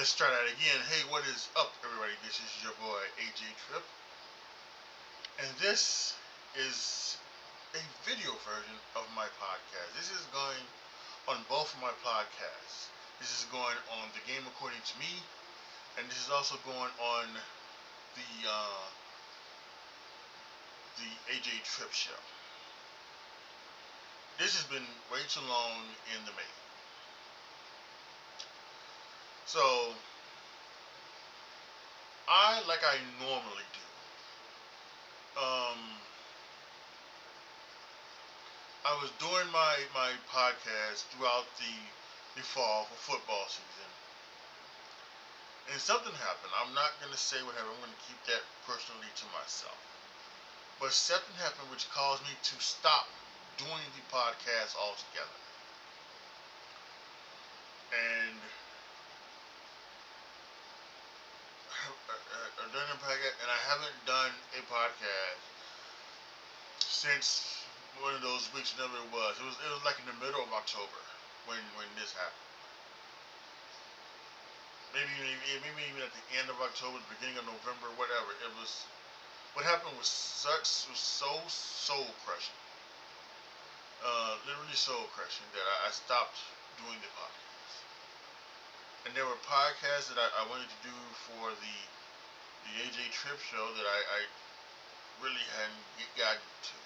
Let's try that again. Hey, what is up, everybody? This is your boy AJTRIP, and this is a video version of my podcast. This is going on both of my podcasts. This is going on The Game According to Me, and this is also going on the AJTRIP show. This has been way too long in the making. So, like I normally do, I was doing my podcast throughout the fall for football season, and something happened. I'm not going to say what happened. I'm going to keep that personally to myself. But something happened which caused me to stop doing the podcast altogether. And I haven't done a podcast since one of those weeks, whenever it was. It was like in the middle of October when this happened. Maybe even at the end of October, the beginning of November, whatever. It was, what happened was so soul crushing. Literally soul crushing that I stopped doing the podcast. And there were podcasts that I wanted to do for the AJTRIP show that I really hadn't gotten to.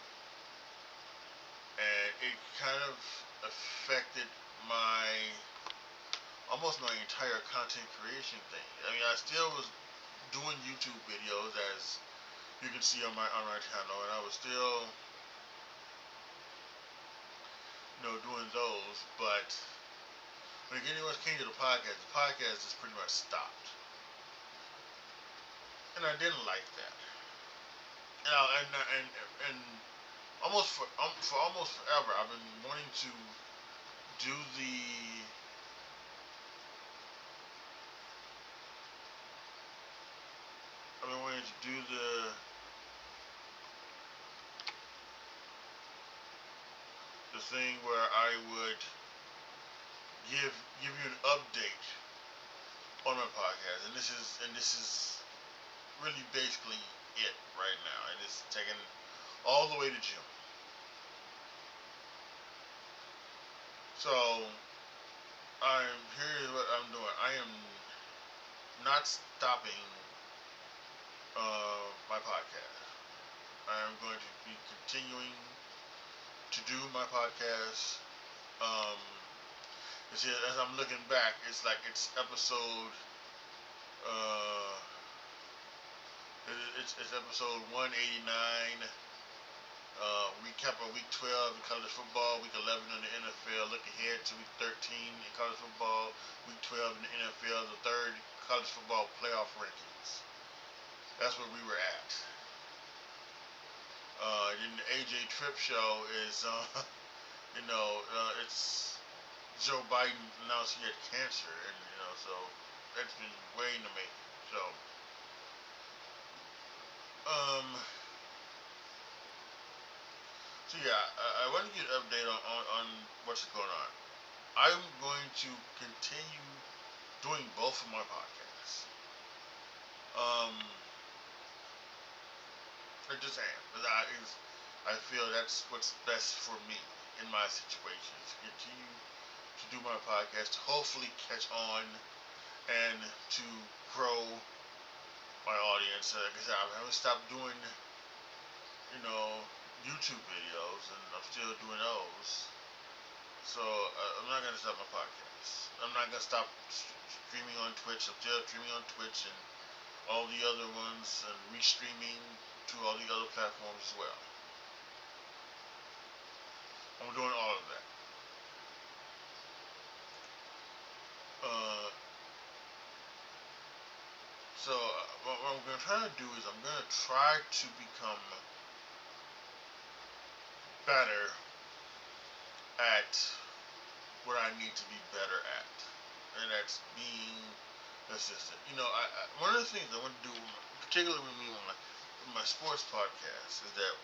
And it kind of affected almost my entire content creation thing. I mean, I still was doing YouTube videos, as you can see on my channel, and I was still, doing those. But when it came to the podcast just pretty much stopped, and I didn't like that. And for almost forever, I've been wanting to do the thing where I would give you an update on my podcast, and this is really basically it right now, and it's taken all the way to June. So here's what I'm doing. I am not stopping my podcast. I am going to be continuing to do my podcast. As I'm looking back, it's like it's episode it's episode 189. Recap of week 12 in college football, week 11 in the NFL. Look ahead to week 13 in college football, week 12 in the NFL. The third college football playoff rankings. That's where we were at. Then the AJTRIP show is, it's Joe Biden announced he had cancer, and so that's been way in the making. So yeah, I want to get an update on what's going on. I'm going to continue doing both of my podcasts. I just am. I feel that's what's best for me in my situation. To continue to do my podcast, to hopefully catch on and to grow my audience. Like I said, I haven't stopped doing, YouTube videos, and I'm still doing those. So I'm not gonna stop my podcast. I'm not gonna stop streaming on Twitch. I'm still streaming on Twitch and all the other ones, and restreaming to all the other platforms as well. I'm doing all of that. So what I'm going to try to do is I'm going to try to become better at what I need to be better at, and that's being consistent. One of the things I want to do, particularly with me on my sports podcast, is that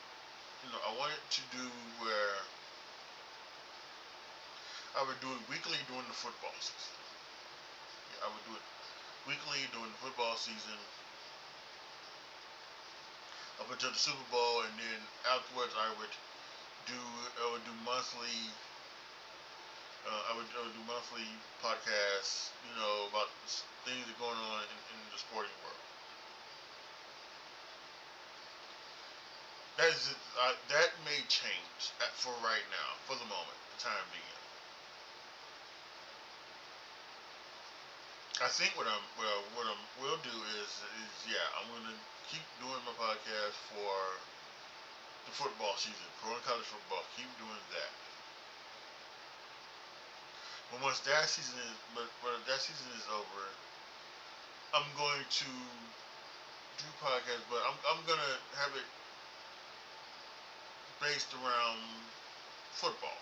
I wanted to do where I would do it weekly during the football season. I would do it weekly during the football season up until the Super Bowl, and then afterwards do I would do monthly. I would do monthly podcasts, about things that are going on in the sporting world. That may change for right now, for the moment, the time being. I think what I will do is yeah, I'm gonna keep doing my podcast for the football season, pro and college football. Keep doing that. But once that season is but when that season is over, I'm going to do podcasts, but I'm gonna have it based around football.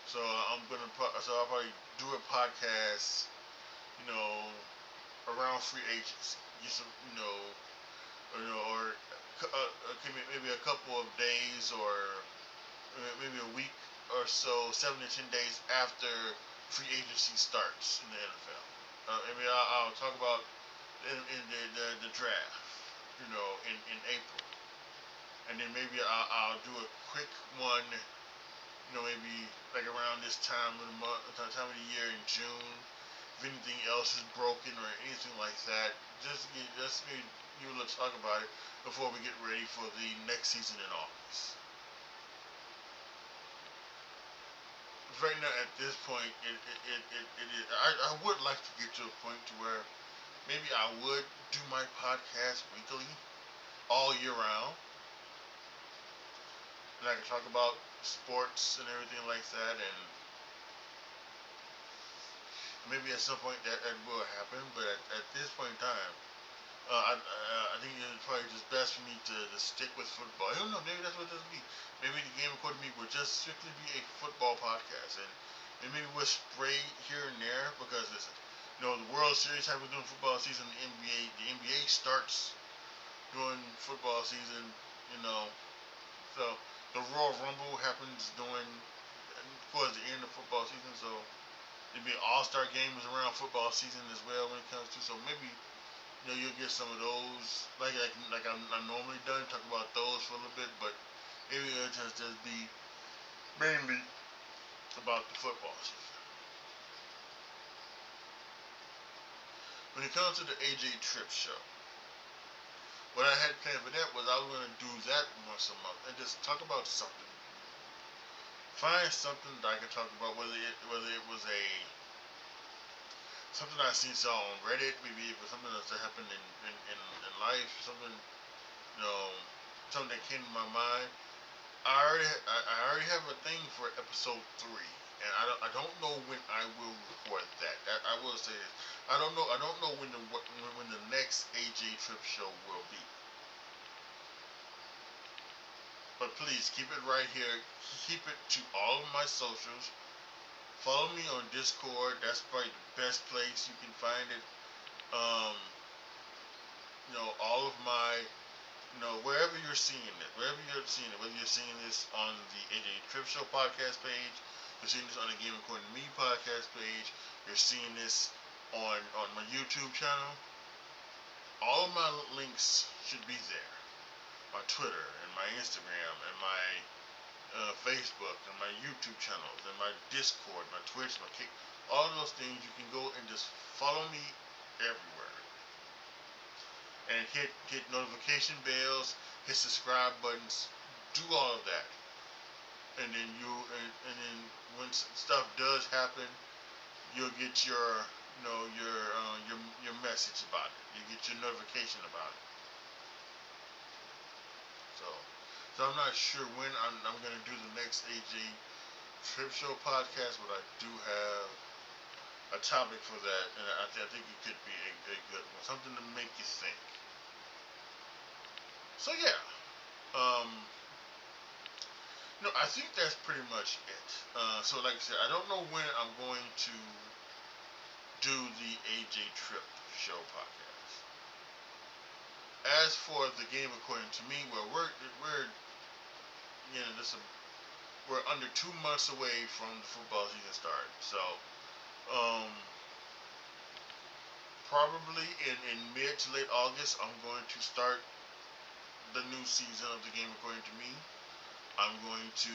So I'll probably do a podcast, you know, around free agency. Get some, or okay, maybe a couple of days, or maybe a week or so, 7 to 10 days after free agency starts in the NFL. Maybe I'll talk about in the draft, in April, and then maybe I'll do a quick one, maybe like around this time of the month, time of the year in June. If anything else is broken or anything like that, just let's talk about it before we get ready for the next season in August. Right now, at this point, I would like to get to a point to where maybe I would do my podcast weekly, all year round, and I can talk about sports and everything like that, and maybe at some point that will happen. But at this point in time, I think it's probably just best for me to stick with football. I don't know, maybe that's what this will be. Maybe the Game According to Me will just strictly be a football podcast, and maybe we'll spray here and there because listen, the World Series happens during football season. The NBA starts during football season. You know, so the Royal Rumble happens towards the end of football season. So it'd be All-Star games around football season as well when it comes to. So maybe you'll get some of those like I'm normally done. Talk about those for a little bit, but maybe it'll just be mainly about the football season. When it comes to the AJTRIP show, what I had planned for that was I was going to do that once a month and just talk about something. Find something that I can talk about, whether it was something I seen saw on Reddit, maybe it was something that happened in life, something that came to my mind. I already have a thing for episode 3, and I don't know when I will record that. I will say this. I don't know when the next AJTRIP show will be. But please keep it right here. Keep it to all of my socials. Follow me on Discord. That's probably the best place you can find it. Um, all of my, wherever you're seeing it, whether you're seeing this on the AJ Trip Show podcast page, you're seeing this on the Game According to Me podcast page, you're seeing this on my YouTube channel, all of my links should be there. My Twitter and my Instagram and my Facebook and my YouTube channels and my Discord, my Twitch, my Kick, all of those things. You can go and just follow me everywhere and hit notification bells, hit subscribe buttons, do all of that, and then and then when stuff does happen, you'll get your message about it. You get your notification about it. So I'm not sure when I'm going to do the next AJ Trip Show podcast, but I do have a topic for that, and I think it could be a good one, something to make you think. So yeah, I think that's pretty much it. So like I said, I don't know when I'm going to do the AJ Trip Show podcast. As for the Game According to Me, well, we're under 2 months away from the football season starting. So, probably in mid to late August, I'm going to start the new season of the game according to me. I'm going to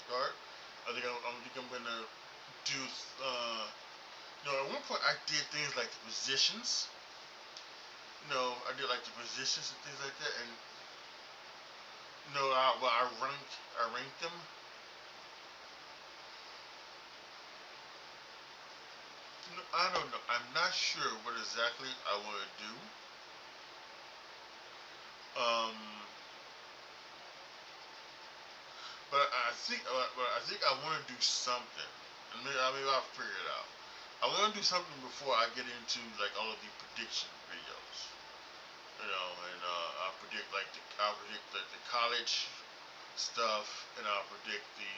start. I think I'm gonna do. At one point I did things like the positions. I did like the positions and things like that, and I ranked them. I don't know. I'm not sure what exactly I want to do. Um, but I think I want to do something. And maybe I'll figure it out. I want to do something before I get into like all of the prediction videos. I'll predict the college stuff, and I'll predict the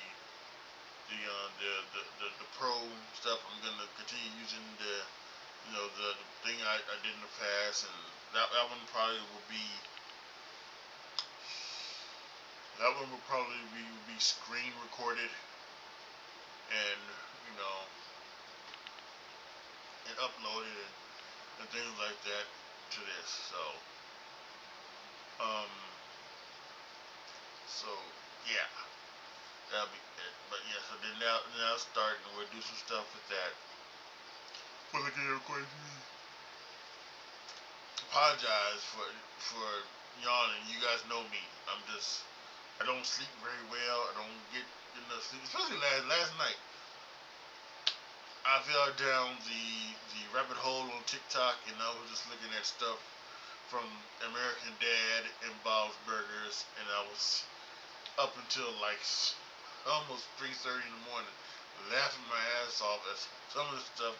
pro stuff. I'm gonna continue using the thing I did in the past, and that one probably will be screen recorded, and you know and uploaded, and things like that to this. Um so yeah, that'll be it. But yeah, so then now starting, we'll do some stuff with that. For the game according to me. Apologize for yawning. You guys know me. I don't sleep very well. I don't get enough sleep. Especially last night. I fell down the rabbit hole on TikTok, and I was just looking at stuff from American Dad and Bob's Burgers, and I was up until like almost 3:30 in the morning, laughing my ass off at some of the stuff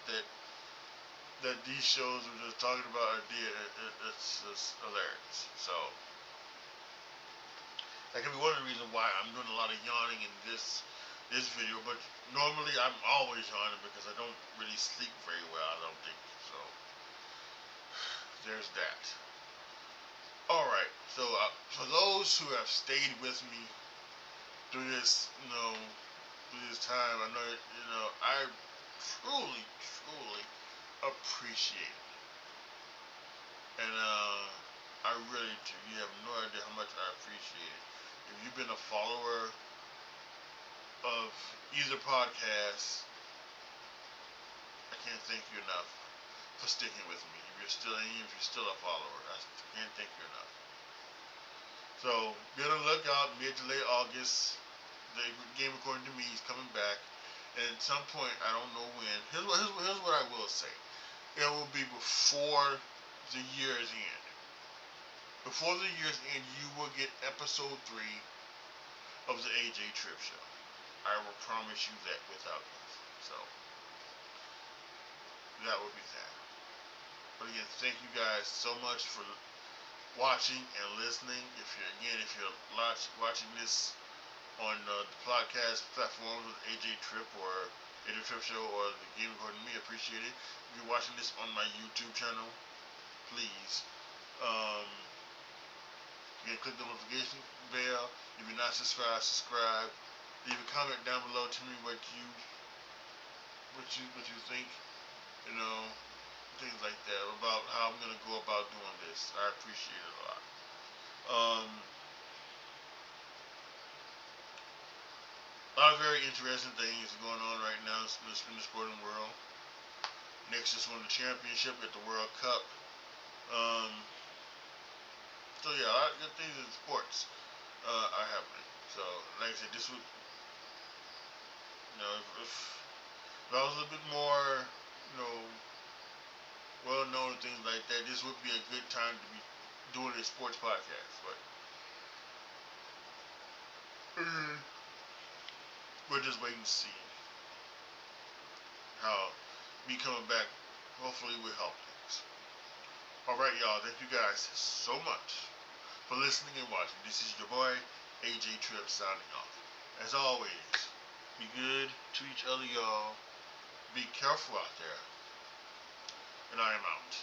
that these shows were just talking about. It's just hilarious. So that can be one of the reasons why I'm doing a lot of yawning in this video. But normally I'm always yawning because I don't really sleep very well, I don't think. So there's that. Alright, so for those who have stayed with me through this, through this time, I know, I truly, truly appreciate it. And I really do. You have no idea how much I appreciate it. If you've been a follower of either podcast, I can't thank you enough for sticking with me. If you're still a follower, I can't thank you enough. So be on the lookout. Mid to late August, the game according to me is coming back, and at some point, I don't know when. Here's what I will say. It will be before the year's end. Before the year's end, you will get episode 3 of the AJTRIP show. I will promise you that without this. So that will be that. But again, thank you guys so much for watching and listening. If you're watching this on the podcast platform with AJTRIP or AJTRIP show or the game according to me, I appreciate it. If you're watching this on my YouTube channel, please click the notification bell. If you're not subscribed, subscribe. Leave a comment down below. Tell me what you think. Things like that about how I'm gonna go about doing this. I appreciate it a lot. A lot of very interesting things going on right now in the sporting world. Next just won the championship at the World Cup. So yeah, a lot of good things in sports are happening. So like I said, this would, if I was a little bit more, well known and things like that, this would be a good time to be doing a sports podcast. But we're just waiting to see how me coming back hopefully will help things. Alright, y'all, thank you guys so much for listening and watching. This is your boy AJTRIP signing off. As always, be good to each other, y'all. Be careful out there. And I am out.